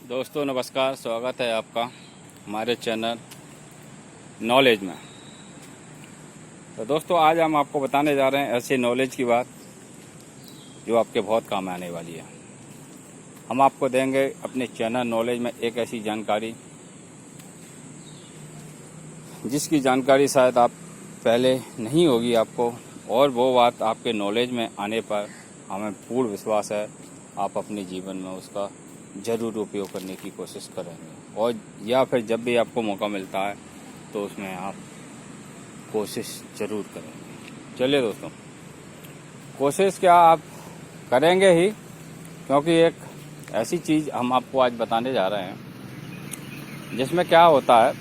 दोस्तों नमस्कार, स्वागत है आपका हमारे चैनल नॉलेज में। तो दोस्तों आज हम आपको बताने जा रहे हैं ऐसे नॉलेज की बात जो आपके बहुत काम आने वाली है। हम आपको देंगे अपने चैनल नॉलेज में एक ऐसी जानकारी जिसकी जानकारी शायद आप पहले नहीं होगी आपको, और वो बात आपके नॉलेज में आने पर हमें पूर्ण विश्वास है आप अपने जीवन में उसका ज़रूर उपयोग करने की कोशिश करेंगे, और या फिर जब भी आपको मौका मिलता है तो उसमें आप कोशिश ज़रूर करेंगे। चलिए दोस्तों, कोशिश क्या आप करेंगे ही, क्योंकि एक ऐसी चीज़ हम आपको आज बताने जा रहे हैं जिसमें क्या होता है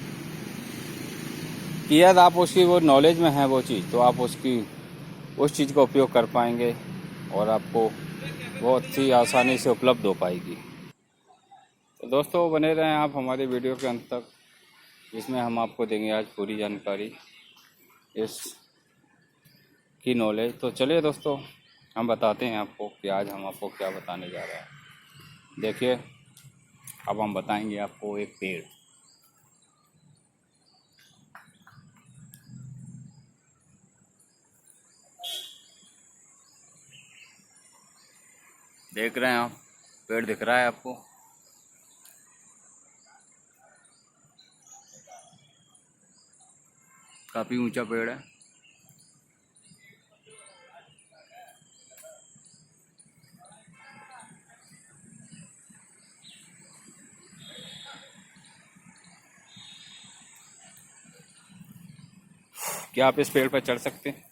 कि यदि आप उसकी वो नॉलेज में है वो चीज़, तो आप उस चीज़ का उपयोग कर पाएंगे और आपको बहुत ही आसानी से उपलब्ध हो पाएगी। तो दोस्तों बने रहें आप हमारी वीडियो के अंत तक, जिसमें हम आपको देंगे आज पूरी जानकारी इस की नॉलेज। तो चलिए दोस्तों, हम बताते हैं आपको कि आज हम आपको क्या बताने जा रहे हैं। देखिए, अब हम बताएंगे आपको एक पेड़। देख रहे हैं आप, पेड़ दिख रहा है आपको। काफ़ी ऊंचा पेड़ है। क्या आप इस पेड़ पर चढ़ सकते हैं?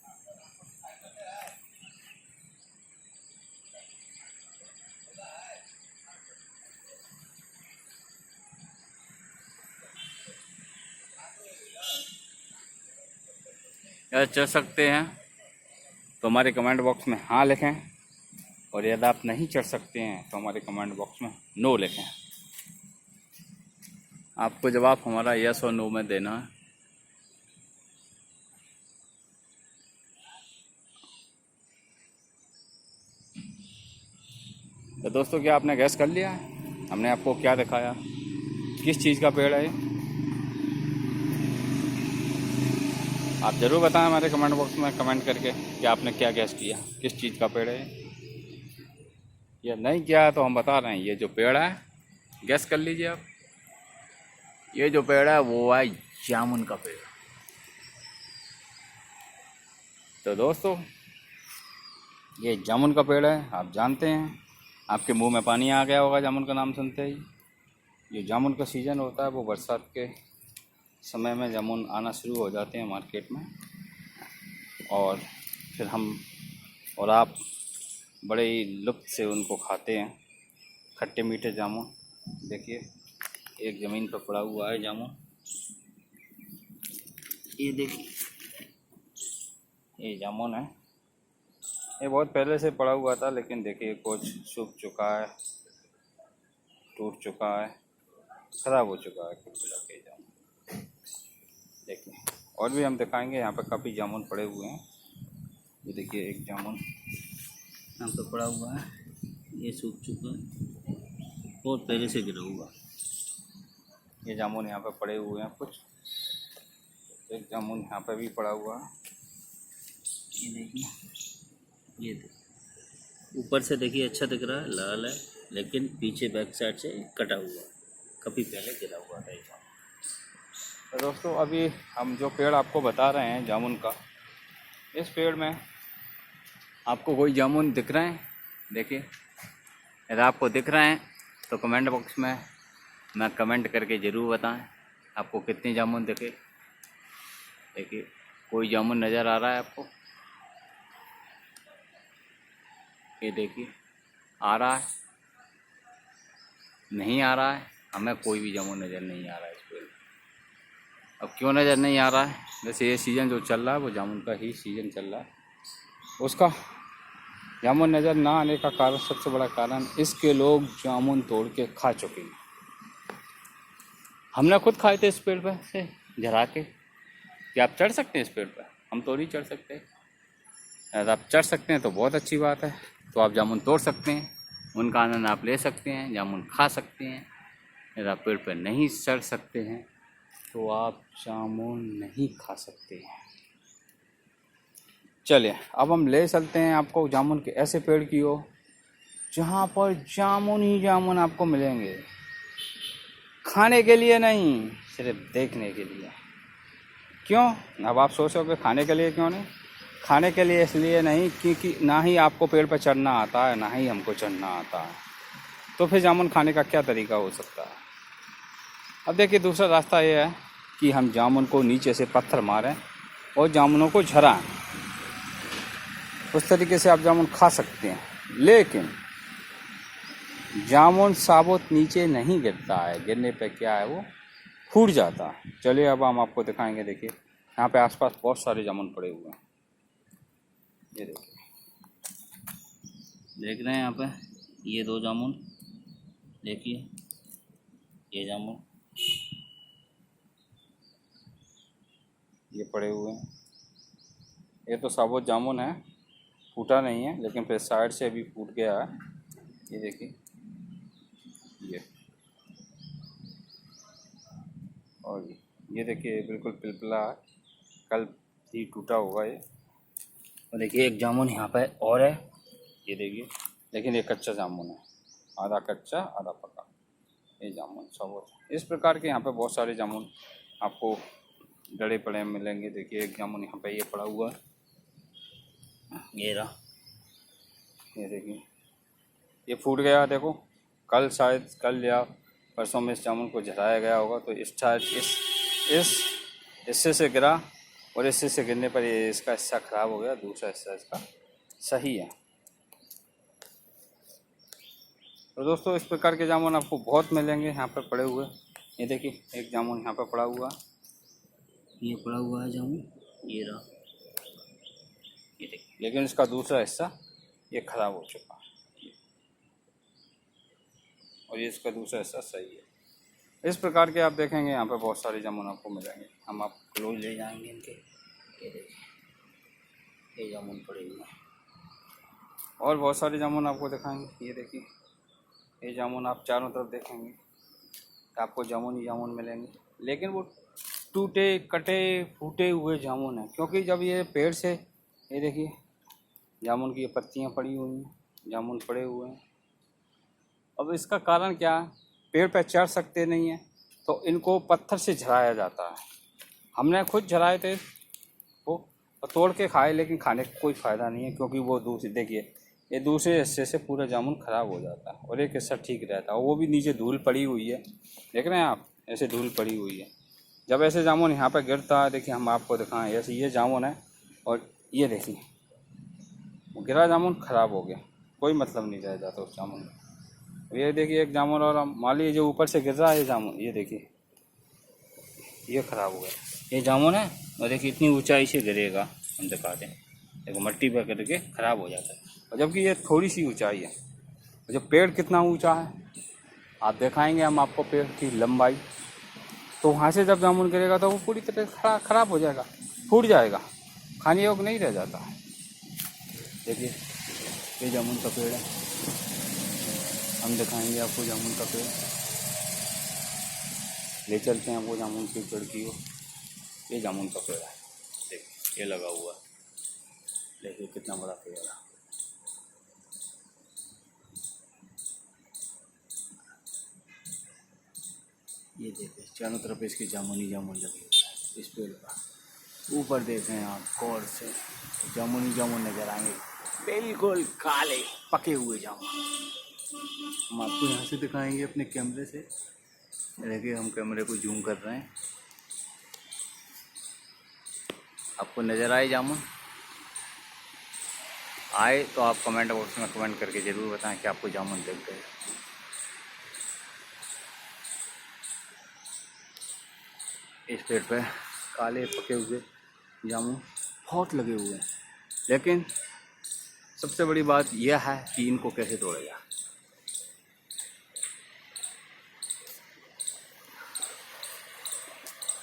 यदि चढ़ सकते हैं तो हमारे कमेंट बॉक्स में हाँ लिखें, और यदि आप नहीं चढ़ सकते हैं तो हमारे कमेंट बॉक्स में नो लिखें। आपको जवाब हमारा यस और नो में देना है। तो दोस्तों, क्या आपने गैस कर लिया है हमने आपको क्या दिखाया, किस चीज़ का पेड़ है ये? आप ज़रूर बताएं हमारे कमेंट बॉक्स में कमेंट करके कि आपने क्या गैस किया, किस चीज़ का पेड़ है ये नहीं किया है तो हम बता रहे हैं, ये जो पेड़ है गैस कर लीजिए आप। ये जो पेड़ है वो है जामुन का पेड़। तो दोस्तों, ये जामुन का पेड़ है, आप जानते हैं, आपके मुंह में पानी आ गया होगा जामुन का नाम सुनते ही। ये जामुन का सीज़न होता है, वो बरसात के समय में जामुन आना शुरू हो जाते हैं मार्केट में, और फिर हम और आप बड़े ही लुत्फ़ से उनको खाते हैं, खट्टे मीठे जामुन। देखिए, एक ज़मीन पर पड़ा हुआ है जामुन, ये देखिए, ये जामुन है। ये बहुत पहले से पड़ा हुआ था, लेकिन देखिए कुछ सूख चुका है, टूट चुका है, ख़राब हो चुका है कुल मिला के जामुन। देखिए, और भी हम दिखाएंगे, यहाँ पर काफ़ी जामुन पड़े हुए हैं। ये देखिए, एक जामुन यहाँ पर पड़ा हुआ है, ये सूख चुका है, बहुत पहले से गिरा हुआ। ये जामुन यहाँ पर पड़े हुए हैं कुछ, एक जामुन यहाँ पर भी पड़ा हुआ है। ये देखिए, ये देखिए, ऊपर से देखिए अच्छा दिख रहा है, लाल है, लेकिन पीछे बैक साइड से कटा हुआ है, काफ़ी पहले गिरा हुआ था ये। तो दोस्तों, अभी हम जो पेड़ आपको बता रहे हैं जामुन का, इस पेड़ में आपको कोई जामुन दिख रहे हैं? देखिए, यदि आपको दिख रहे हैं तो कमेंट बॉक्स में मैं कमेंट करके ज़रूर बताएं आपको कितने जामुन दिखे। देखिए, कोई जामुन नज़र आ रहा है आपको? ये देखिए, आ रहा है? नहीं आ रहा है? हमें कोई भी जामुन नज़र नहीं आ रहा है इस पेड़ में। अब क्यों नज़र नहीं आ रहा है? वैसे ये सीज़न जो चल रहा है वो जामुन का ही सीज़न चल रहा है, उसका जामुन नज़र ना आने का कारण, सबसे बड़ा कारण, इसके लोग जामुन तोड़ के खा चुके हैं। हमने खुद खाए थे इस पेड़ पर से झरा के। क्या आप चढ़ सकते हैं इस पेड़ पर? हम तो नहीं चढ़ सकते। अगर आप चढ़ सकते हैं तो बहुत अच्छी बात है, तो आप जामुन तोड़ सकते हैं, उनका आनंद आप ले सकते हैं, जामुन खा सकते हैं। यदि आप पेड़ पर नहीं चढ़ सकते हैं तो आप जामुन नहीं खा सकते हैं। चलिए अब हम ले चलते हैं आपको जामुन के ऐसे पेड़ की ओर जहाँ पर जामुन ही जामुन आपको मिलेंगे, खाने के लिए नहीं, सिर्फ देखने के लिए। क्यों? अब आप सोचोगे खाने के लिए क्यों नहीं? खाने के लिए इसलिए नहीं क्योंकि ना ही आपको पेड़ पर चढ़ना आता है, ना ही हमको चढ़ना आता है, तो फिर जामुन खाने का क्या तरीका हो सकता है? अब देखिए दूसरा रास्ता ये है कि हम जामुन को नीचे से पत्थर मारें और जामुनों को झराएं। उस तरीके से आप जामुन खा सकते हैं, लेकिन जामुन साबुत नीचे नहीं गिरता है, गिरने पे क्या है वो फूट जाता है। चलिए अब हम आपको दिखाएंगे। देखिए यहाँ पे आसपास बहुत सारे जामुन पड़े हुए हैं, ये देखिए, देख रहे हैं यहाँ पे ये 2 जामुन, देखिए ये जामुन ये पड़े हुए हैं। ये तो साबुत जामुन है, फूटा नहीं है, लेकिन फिर साइड से भी फूट गया है। ये देखिए ये, और ये देखिए बिल्कुल पिलपिला है, कल ही टूटा होगा ये। और देखिए एक जामुन यहाँ पे और है, ये देखिए, लेकिन ये कच्चा जामुन है, आधा कच्चा आधा पका ये जामुन सब। इस प्रकार के यहाँ पे बहुत सारे जामुन आपको डड़े पड़े मिलेंगे। देखिए एक जामुन यहाँ पे ये पड़ा हुआ है, ये रहा, ये देखिए ये फूट गया। देखो कल शायद कल या परसों में इस जामुन को झराया गया होगा, तो इस हिस्से से गिरा और इस हिस्से से गिरने पर ये इसका हिस्सा ख़राब हो गया, दूसरा हिस्सा इसका सही है। तो दोस्तों इस प्रकार के जामुन आपको बहुत मिलेंगे यहाँ पर पड़े हुए। ये देखिए एक जामुन यहाँ पर पड़ा हुआ, ये पड़ा हुआ है जामुन, ये रहा, ये देखिए, लेकिन इसका दूसरा हिस्सा ये ख़राब हो चुका है और ये इसका दूसरा हिस्सा सही है। इस प्रकार के आप देखेंगे यहाँ पर बहुत सारे जामुन आपको मिलेंगे। हम आपको क्लोज ले जाएंगे इनके, ये देखिए ये जामुन पड़े हुए हैं और बहुत सारे जामुन आपको दिखाएंगे। ये देखिए ये जामुन आप चारों तरफ देखेंगे तो आपको जामुन ही जामुन मिलेंगे, लेकिन वो टूटे कटे फूटे हुए जामुन हैं, क्योंकि जब ये पेड़ से, ये देखिए जामुन की ये पत्तियाँ पड़ी हुई हैं, जामुन पड़े हुए हैं। अब इसका कारण क्या है? पेड़ पर चढ़ सकते नहीं हैं तो इनको पत्थर से झराया जाता है। हमने खुद झराए थे वो तोड़ के खाए, लेकिन खाने का कोई फ़ायदा नहीं है, क्योंकि वो दूसरे, देखिए ये दूसरे हिस्से से पूरा जामुन ख़राब हो जाता है और एक हिस्सा ठीक रहता है, और वो भी नीचे धूल पड़ी हुई है, देख रहे हैं आप, ऐसे धूल पड़ी हुई है। जब ऐसे जामुन यहाँ पर गिरता है, देखिए हम आपको दिखाएं, ऐसे ये जामुन है और ये देखिए वो गिरा जामुन ख़राब हो गया, कोई मतलब नहीं रह जाता उस जामुन का। ये देखिए एक जामुन और मान लीजिए जो ऊपर से गिर रहा है ये जामुन, ये देखिए ये ख़राब हो गया, ये जामुन है और देखिए इतनी ऊंचाई से गिरेगा, हम दिखाते हैं, देखो मट्टी पर गिर के ख़राब हो जाता है, और जबकि ये थोड़ी सी ऊंचाई है। जो पेड़ कितना ऊंचा है आप दिखाएंगे हम आपको पेड़ की लंबाई, तो वहाँ से जब जामुन गिरेगा तो वो पूरी तरह ख़राब हो जाएगा, फूट जाएगा, खाने योग्य नहीं रह जाता। देखिए ये जामुन का पेड़ है, हम दिखाएंगे आपको जामुन का पेड़, ले चलते हैं वो जामुन के पेड़ की ओर। ये जामुन का पेड़ है, देखिए ये लगा हुआ है, देखिए कितना बड़ा पेड़ है। ये देखिए चारों तरफ इसकी जामुन ही जामुन लगी हुई है इस पेड़ पर। ऊपर देखें आप गौर से, जामुन ही जामुन नजर आएंगे, बिल्कुल काले पके हुए जामुन। हम आपको यहाँ से दिखाएंगे अपने कैमरे से, देखिए हम कैमरे को जूम कर रहे हैं, आपको नज़र आए जामुन? आए तो आप कमेंट बॉक्स में कमेंट करके ज़रूर बताएं कि आपको जामुन दिख गए। इस पेड़ पे काले पके हुए जामुन बहुत लगे हुए हैं, लेकिन सबसे बड़ी बात यह है कि इनको कैसे तोड़ा जाए।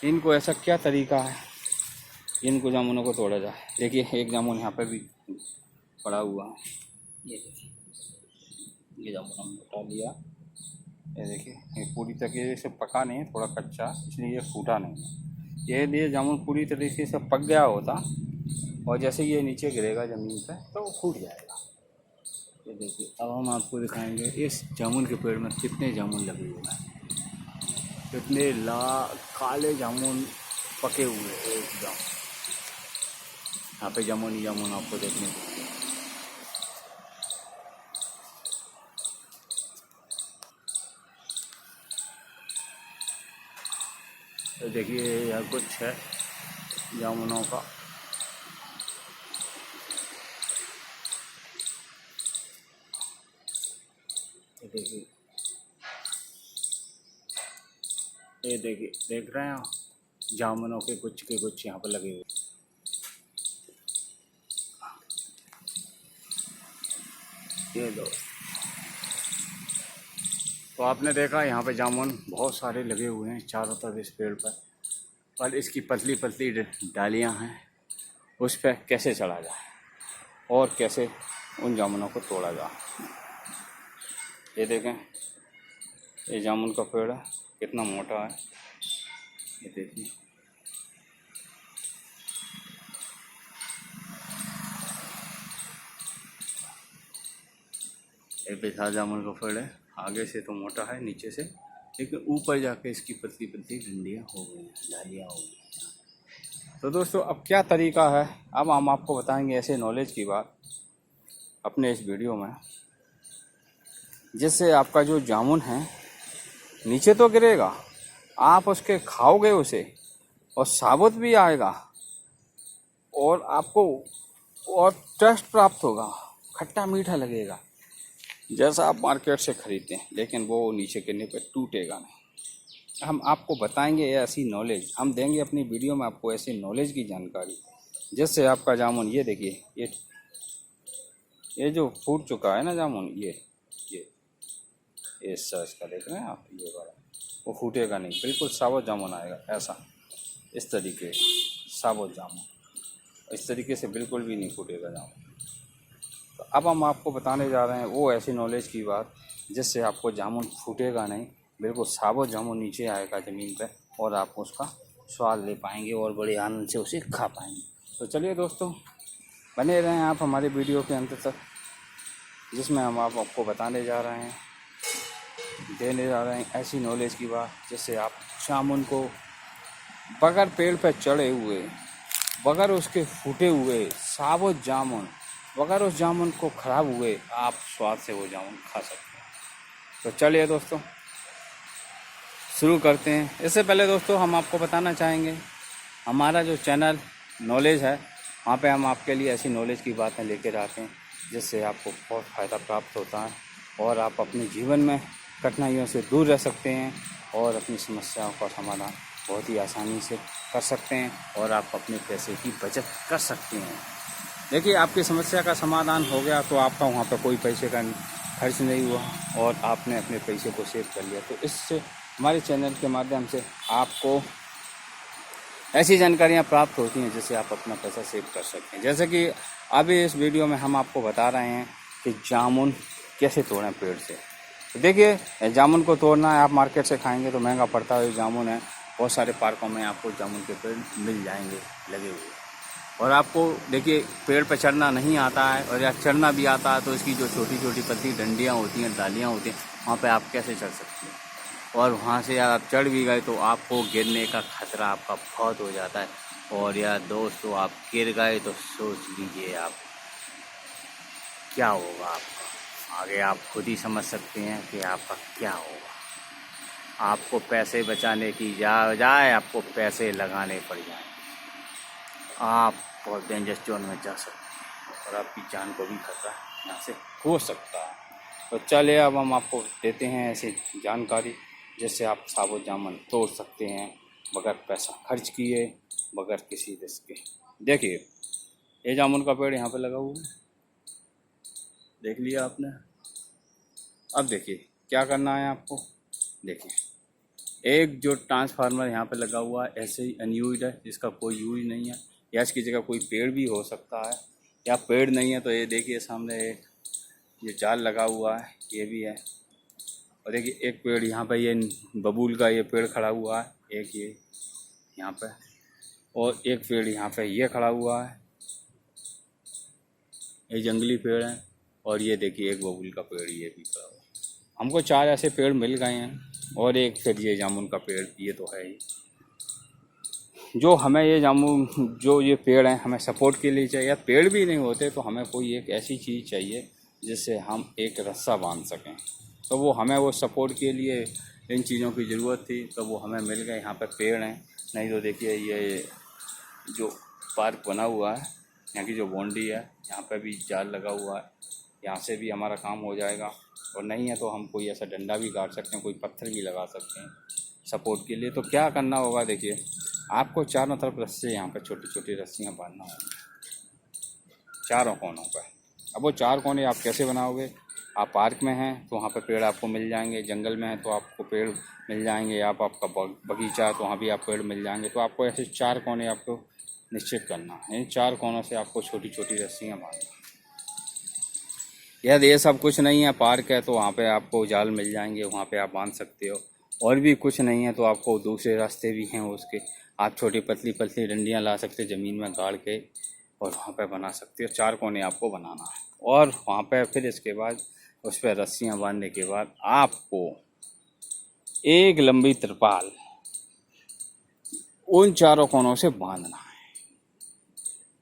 इनको ऐसा क्या तरीका है इनको जामुनों को तोड़ा जाए। देखिए एक जामुन यहाँ पे भी पड़ा हुआ है, ये देखिए ये जामुन हमने उठा लिया, ये देखिए, ये पूरी तरीके से पका नहीं है, थोड़ा कच्चा, इसलिए ये फूटा नहीं है। ये जामुन पूरी तरीके से पक गया होता और जैसे ये नीचे गिरेगा ज़मीन पे तो वो फूट जाएगा। ये देखिए, अब हम आपको दिखाएंगे इस जामुन के पेड़ में कितने जामुन लगे हुए हैं, कितने काले जामुन पके हुए हैं एकदम। यहाँ पे जामुन ही जामुन आपको देखने को मिलेंगे। तो देखिए यह कुछ है जामुनों का। देखिए, ये देखिए, देख रहे हैं आप, जामुनों के कुछ यहाँ पर लगे हुए। ये दो, तो आपने देखा यहाँ पे जामुन बहुत सारे लगे हुए हैं चारों तरफ इस पेड़ पर इसकी पतली पतली डालियाँ हैं, उस पर कैसे चढ़ा जाए और कैसे उन जामुनों को तोड़ा जाए। ये देखें, ये जामुन का पेड़ है, कितना मोटा है, ये देखिए। ये बेकार जामुन का पेड़ है, आगे से तो मोटा है, नीचे से, लेकिन ऊपर जाके इसकी पतली पतली डंडियाँ हो गई हैं, डालियाँ हो गई हैं। तो दोस्तों, अब क्या तरीका है, अब हम आपको बताएंगे ऐसे नॉलेज की बात अपने इस वीडियो में, जिससे आपका जो जामुन है नीचे तो गिरेगा, आप उसके खाओगे उसे और साबुत भी आएगा और आपको और टेस्ट प्राप्त होगा, खट्टा मीठा लगेगा जैसा आप मार्केट से खरीदते हैं, लेकिन वो नीचे गिरने पे टूटेगा नहीं। हम आपको बताएंगे ऐसी नॉलेज, हम देंगे अपनी वीडियो में आपको ऐसी नॉलेज की जानकारी जिससे आपका जामुन, ये देखिए, ये जो फूट चुका है ना जामुन, ये साइज का देख रहे हैं आप, ये वाला वो फूटेगा नहीं, बिल्कुल साबुत जामुन आएगा ऐसा, इस तरीके का साबुत जामुन, इस तरीके से बिल्कुल भी नहीं फूटेगा जामुन। तो अब हम आपको बताने जा रहे हैं वो ऐसी नॉलेज की बात जिससे आपको जामुन फूटेगा नहीं, बिल्कुल साबुत जामुन नीचे आएगा ज़मीन पे और आप उसका स्वाद ले पाएंगे और बड़े आनंद से उसे खा पाएंगे। तो चलिए दोस्तों, बने रहें आप हमारे वीडियो के अंत तक, जिसमें हम आपको बताने जा रहे हैं, देने जा रहे हैं ऐसी नॉलेज की बात जिससे आप जामुन को बगैर पेड़ पर चढ़े हुए, बगैर उसके फूटे हुए साबुत जामुन, बगैर उस जामुन को ख़राब हुए, आप स्वाद से वो जामुन खा सकते हैं। तो चलिए दोस्तों, शुरू करते हैं। इससे पहले दोस्तों हम आपको बताना चाहेंगे, हमारा जो चैनल नॉलेज है, वहाँ पे हम आपके लिए ऐसी नॉलेज की बातें लेकर आते हैं जिससे आपको बहुत फ़ायदा प्राप्त होता है और आप अपने जीवन में कठिनाइयों से दूर रह सकते हैं और अपनी समस्याओं का समाधान बहुत ही आसानी से कर सकते हैं और आप अपने पैसे की बचत कर सकते हैं। देखिए, आपकी समस्या का समाधान हो गया तो आपका वहाँ पर कोई पैसे का खर्च नहीं हुआ और आपने अपने पैसे को सेव कर लिया। तो इससे हमारे चैनल के माध्यम से आपको ऐसी जानकारियाँ प्राप्त होती हैं जिससे आप अपना पैसा सेव कर सकते हैं। जैसे कि अभी इस वीडियो में हम आपको बता रहे हैं कि जामुन कैसे तोड़ें पेड़ से। तो देखिए, जामुन को तोड़ना है, आप मार्केट से खाएंगे तो महंगा पड़ता है, जामुन है, बहुत सारे पार्कों में आपको जामुन के पेड़ मिल जाएंगे लगे हुए। और आपको देखिए, पेड़ पर चढ़ना नहीं आता है और या चढ़ना भी आता है तो इसकी जो छोटी छोटी पतली डंडियाँ होती हैं, डालियाँ होती हैं, वहाँ पे आप कैसे चढ़ सकते हैं। और वहाँ से यार आप चढ़ भी गए तो आपको गिरने का खतरा आपका बहुत हो जाता है। और यार दोस्तों, आप गिर गए तो सोच लीजिए आप क्या होगा आपका, आगे आप खुद ही समझ सकते हैं कि आपका क्या होगा। आपको पैसे बचाने की जाए आपको पैसे लगाने पड़ जाए, आप बहुत डेंजरस जोन में जा सकते हैं और आपकी जान को भी खतरा यहाँ से हो सकता है। तो चलिए, अब हम आपको देते हैं ऐसी जानकारी जिससे आप साबुत जामुन तोड़ सकते हैं बगैर पैसा खर्च किए, बगैर किसी रिस्क के। देखिए, ये जामुन का पेड़ यहाँ पे लगा हुआ है, देख लिया आपने। अब देखिए क्या करना है आपको। देखिए, एक जो ट्रांसफार्मर यहाँ पे लगा हुआ है ऐसे ही अनयूज्ड है, जिसका कोई यूज नहीं है, या इसकी जगह कोई पेड़ भी हो सकता है, या पेड़ नहीं है तो ये देखिए सामने एक ये जाल लगा हुआ है, ये भी है, और देखिए एक पेड़ यहाँ पे ये बबूल का ये पेड़ खड़ा हुआ है, एक ये यहाँ पे, और एक पेड़ यहाँ पे ये खड़ा हुआ है, ये जंगली पेड़ है। और ये देखिए एक बबूल का पेड़ ये भी खड़ा हुआ है। हमको 4 ऐसे पेड़ मिल गए हैं, और एक फिर ये जामुन का पेड़ ये तो है ही। जो हमें ये जामुन जो ये पेड़ हैं हमें सपोर्ट के लिए चाहिए। पेड़ भी नहीं होते तो हमें कोई एक ऐसी चीज़ चाहिए जिससे हम एक रस्सा बांध सकें, तो वो हमें वो सपोर्ट के लिए इन चीज़ों की ज़रूरत थी, तो वो हमें मिल गए। यहाँ पे पेड़ हैं, नहीं तो देखिए ये जो पार्क बना हुआ है, यहाँ की जो बाउंड्री है, यहाँ पे भी जाल लगा हुआ है, यहाँ से भी हमारा काम हो जाएगा। और नहीं है तो हम कोई ऐसा डंडा भी गाड़ सकते हैं, कोई पत्थर भी लगा सकते हैं सपोर्ट के लिए। तो क्या करना होगा, देखिए आपको चारों तरफ रस्से, यहाँ पे छोटी छोटी रस्सियाँ बांधना होंगी चारों कोनों पर। अब वो 4 कोने आप कैसे बनाओगे, आप पार्क में हैं तो वहाँ पे पेड़ आपको मिल जाएंगे, जंगल में हैं तो आपको पेड़ मिल जाएंगे, आपका बगीचा है तो वहाँ भी आप पेड़ मिल जाएंगे। तो आपको ऐसे 4 कोने आपको निश्चित करना है। इन 4 कोनों से आपको छोटी छोटी रस्सियाँ बांधना। यदि ये सब कुछ नहीं है, पार्क है तो वहाँ पे आपको जाल मिल जाएंगे, वहाँ पे आप बांध सकते हो। और भी कुछ नहीं है तो आपको दूसरे रास्ते भी हैं उसके, आप छोटी पतली पतली डंडियाँ ला सकते हो ज़मीन में गाड़ के, और वहाँ पे बना सकते हो। 4 कोने आपको बनाना है, और वहाँ पे फिर इसके बाद उस पर रस्सियाँ बांधने के बाद आपको एक लंबी तिरपाल उन 4 कोनों से बांधना है।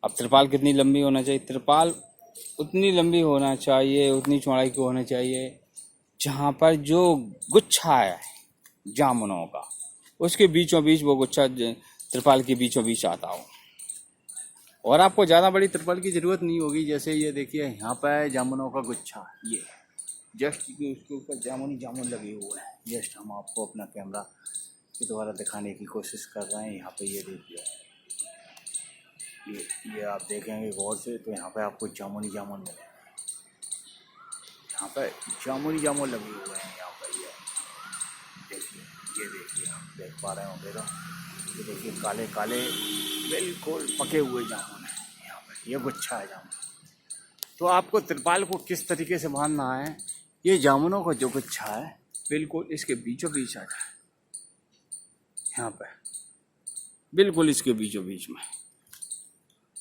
अब तिरपाल कितनी लंबी होना चाहिए, तिरपाल उतनी लंबी होना चाहिए, उतनी चौड़ाई की होनी चाहिए जहाँ पर जो गुच्छा है जामुनों का, उसके बीचों बीच वो गुच्छा तिरपाल के बीचों बीच आता हो। और आपको ज़्यादा बड़ी तिरपाल की ज़रूरत नहीं होगी। जैसे ये देखिए यहाँ पर जामुनों का गुच्छा, ये जस्ट उसके ऊपर जामुन जामुन लगे हुए हैं। जस्ट हम आपको अपना कैमरा के द्वारा दिखाने की कोशिश कर रहे हैं। यहाँ पे ये देखिए, ये आप देखेंगे गौर से तो यहाँ पे आपको जामुन जामुन मिलेगा। यहाँ पे जामुन जामुन लगे हुए हैं। यहाँ पर ये देखिए, ये देखिए आप देख पा रहे होंगे ना, ये देखिए काले काले बिल्कुल पके हुए जामुन है। यहाँ पे ये गुच्छा है जामुन। तो आपको तिरपाल को किस तरीके से बांधना है, ये जामुनों का जो गुच्छा है बिल्कुल इसके बीचों बीच आ जाए, यहाँ पे बिल्कुल इसके बीचों बीच में।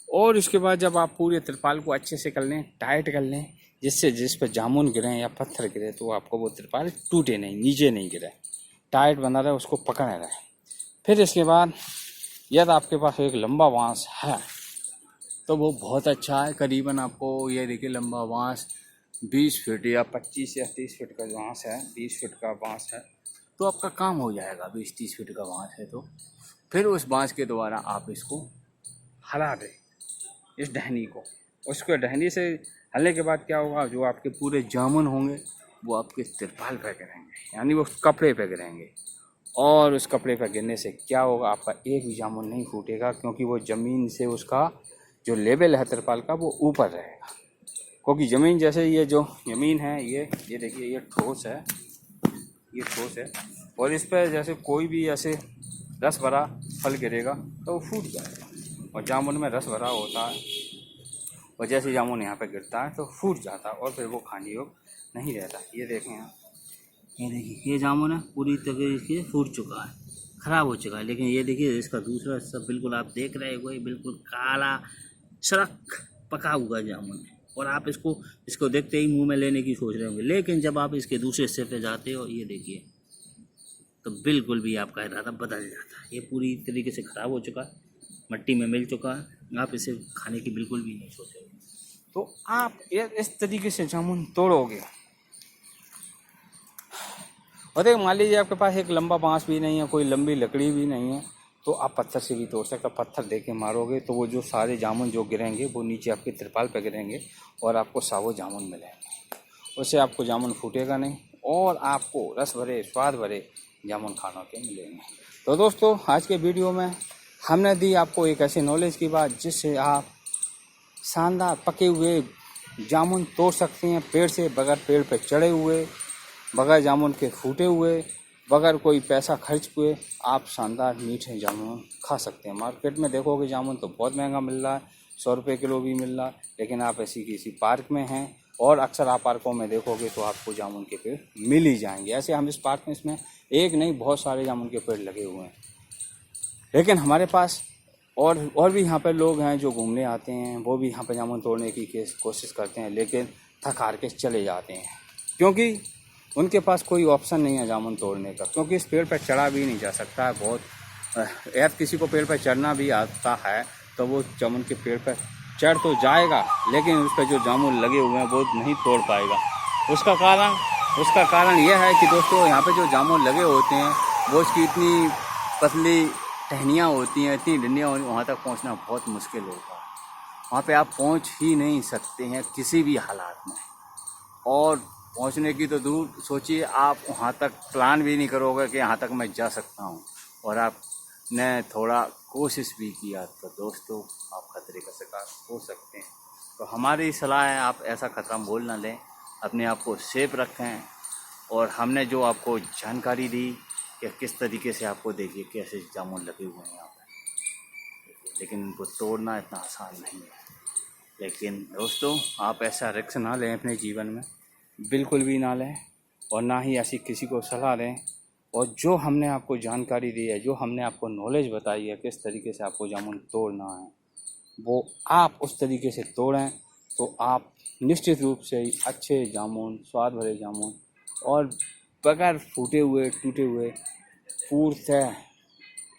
और इसके बाद जब आप पूरे तिरपाल को अच्छे से कर लें, टाइट कर लें, जिससे जिस पर जामुन गिरे या पत्थर गिरे तो आपको वो तिरपाल टूटे नहीं, नीचे नहीं गिरे, टाइट बना रहे, उसको पकड़े रहे। फिर इसके बाद यदि आपके पास एक लंबा बांस है तो वो बहुत अच्छा है। करीबन आपको ये देखिए लंबा बांस 20 फीट या 25 या 30 फीट का बांस है, 20 फीट का बांस है तो आपका काम हो जाएगा। 20-30 फीट का बांस है तो फिर उस बांस के द्वारा आप इसको हला दें, इस टहनी को। उसको टहनी से हलने के बाद क्या होगा, जो आपके पूरे जामुन होंगे वो आपके तिरपाल पे गिरेंगे, यानी वो कपड़े पे गिरेंगे। और उस कपड़े पे गिरने से क्या होगा, आपका एक भी जामुन नहीं फूटेगा, क्योंकि वो ज़मीन से उसका जो लेवल है तिरपाल का वो ऊपर रहेगा। क्योंकि ज़मीन जैसे ये जो ज़मीन है ये देखिए ये ठोस है, ये ठोस है, और इस पर जैसे कोई भी ऐसे रस भरा फल गिरेगा तो वो फूट जाएगा। और जामुन में रस भरा होता है, और जैसे जामुन यहाँ पे गिरता है तो फूट जाता है और फिर वो खाने योग नहीं रहता। ये देखें आप, ये देखिए ये जामुन है पूरी तरीके से फूट चुका है, ख़राब हो चुका है। लेकिन ये देखिए इसका दूसरा हिस्सा बिल्कुल आप देख रहे हो, बिल्कुल काला सड़क पका हुआ जामुन है, और आप इसको देखते ही मुंह में लेने की सोच रहे होंगे। लेकिन जब आप इसके दूसरे हिस्से पे जाते हो, ये देखिए, तो बिल्कुल भी आपका इरादा बदल जाता है। ये पूरी तरीके से ख़राब हो चुका है, मिट्टी में मिल चुका है, आप इसे खाने की बिल्कुल भी नहीं सोचोगे। तो आप इस तरीके से जामुन तोड़ोगे। और देख, मान लीजिए आपके पास एक लंबा बांस भी नहीं है, कोई लंबी लकड़ी भी नहीं है, तो आप पत्थर से भी तोड़ सकते हो। पत्थर दे के मारोगे तो वो जो सारे जामुन जो गिरेंगे वो नीचे आपके तिरपाल पे गिरेंगे और आपको सावो जामुन मिलेंगे। उससे आपको जामुन फूटेगा नहीं और आपको रस भरे स्वाद भरे जामुन खानों के मिलेंगे। तो दोस्तों, आज के वीडियो में हमने दी आपको एक ऐसी नॉलेज की बात जिससे आप शानदार पके हुए जामुन तोड़ सकते हैं पेड़ से, बगैर पेड़ पे चढ़े हुए, बगैर जामुन के फूटे हुए, बगैर कोई पैसा खर्च हुए आप शानदार मीठे जामुन खा सकते हैं। मार्केट में देखोगे जामुन तो बहुत महंगा मिल रहा है, 100 रुपये किलो भी मिल रहा है, लेकिन आप ऐसी किसी पार्क में हैं और अक्सर आप पार्कों में देखोगे तो आपको जामुन के पेड़ मिल ही जाएंगे। ऐसे हम इस पार्क में इसमें एक नहीं बहुत सारे जामुन के पेड़ लगे हुए हैं, लेकिन हमारे पास और भी यहाँ पर लोग हैं जो घूमने आते हैं, वो भी यहाँ पर जामुन तोड़ने की कोशिश करते हैं, लेकिन थक हार के चले जाते हैं क्योंकि उनके पास कोई ऑप्शन नहीं है जामुन तोड़ने का, क्योंकि इस पेड़ पर चढ़ा भी नहीं जा सकता है। बहुत यार किसी को पेड़ पर चढ़ना भी आता है तो वो जामुन के पेड़ पर चढ़ तो जाएगा, लेकिन उस पर जो जामुन लगे हुए हैं वो नहीं तोड़ पाएगा। उसका कारण यह है कि दोस्तों यहाँ पे जो जामुन लगे होते हैं वो उसकी इतनी पतली टहनियाँ होती हैं, इतनी डंडियाँ होती हैं, वहाँ तक पहुँचना बहुत मुश्किल होता है। वहाँ पे आप पहुँच ही नहीं सकते हैं किसी भी हालात में, और पहुँचने की तो दूर सोचिए, आप वहाँ तक प्लान भी नहीं करोगे कि यहाँ तक मैं जा सकता हूँ, और आपने थोड़ा कोशिश भी किया तो दोस्तों आप खतरे का शिकार हो सकते हैं। तो हमारी सलाह है आप ऐसा खतरा मोल ना लें, अपने आप को सेफ रखें। और हमने जो आपको जानकारी दी कि किस तरीके से आपको देखिए कैसे जामुन लगे हुए हैं यहाँ पर, लेकिन उनको तोड़ना इतना आसान नहीं है। लेकिन दोस्तों आप ऐसा रिस्क ना लें अपने जीवन में, बिल्कुल भी ना लें, और ना ही ऐसी किसी को सलाह दें। और जो हमने आपको जानकारी दी है, जो हमने आपको नॉलेज बताई है किस तरीके से आपको जामुन तोड़ना है, वो आप उस तरीके से तोड़ें तो आप निश्चित रूप से ही अच्छे जामुन, स्वाद भरे जामुन और बगैर फूटे हुए टूटे हुए पूर्णतः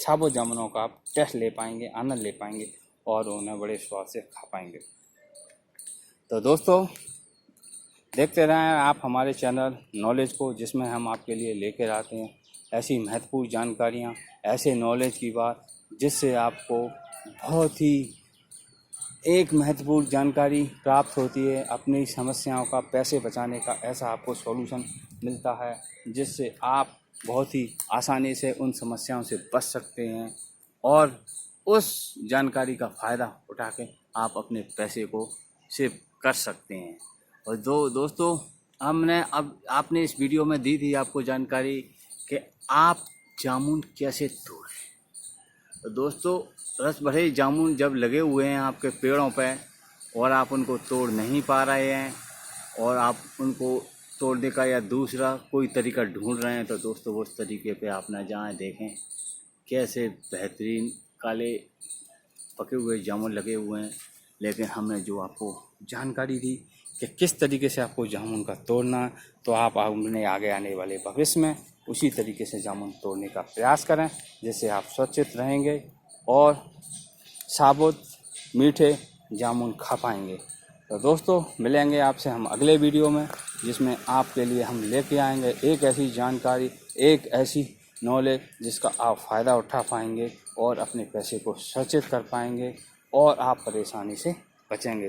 साबुत जामुनों का आप टेस्ट ले पाएंगे, आनंद ले पाएंगे और उन्हें बड़े स्वाद से खा पाएंगे। तो दोस्तों देखते रहें आप हमारे चैनल नॉलेज को, जिसमें हम आपके लिए लेकर आते हैं ऐसी महत्वपूर्ण जानकारियाँ, ऐसे नॉलेज की बात जिससे आपको बहुत ही एक महत्वपूर्ण जानकारी प्राप्त होती है, अपनी समस्याओं का, पैसे बचाने का ऐसा आपको सॉल्यूशन मिलता है जिससे आप बहुत ही आसानी से उन समस्याओं से बच सकते हैं और उस जानकारी का फ़ायदा उठा के आप अपने पैसे को सेव कर सकते हैं। और दोस्तों हमने अब आपने इस वीडियो में दी थी आपको जानकारी कि आप जामुन कैसे तोड़ें। तो दोस्तों रस भरे जामुन जब लगे हुए हैं आपके पेड़ों पे और आप उनको तोड़ नहीं पा रहे हैं और आप उनको तोड़ने का या दूसरा कोई तरीका ढूंढ रहे हैं, तो दोस्तों उस तरीके पे आप ना जाएं। देखें कैसे बेहतरीन काले पके हुए जामुन लगे हुए हैं, लेकिन हमने जो आपको जानकारी दी कि किस तरीके से आपको जामुन का तोड़ना है, तो आप अपने आगे आने वाले भविष्य में उसी तरीके से जामुन तोड़ने का प्रयास करें, जिससे आप सुरक्षित रहेंगे और साबुत मीठे जामुन खा पाएंगे। तो दोस्तों मिलेंगे आपसे हम अगले वीडियो में, जिसमें आपके लिए हम लेके आएंगे एक ऐसी जानकारी, एक ऐसी नॉलेज जिसका आप फ़ायदा उठा पाएंगे और अपने पैसे को सुरक्षित कर पाएंगे और आप परेशानी से बचेंगे।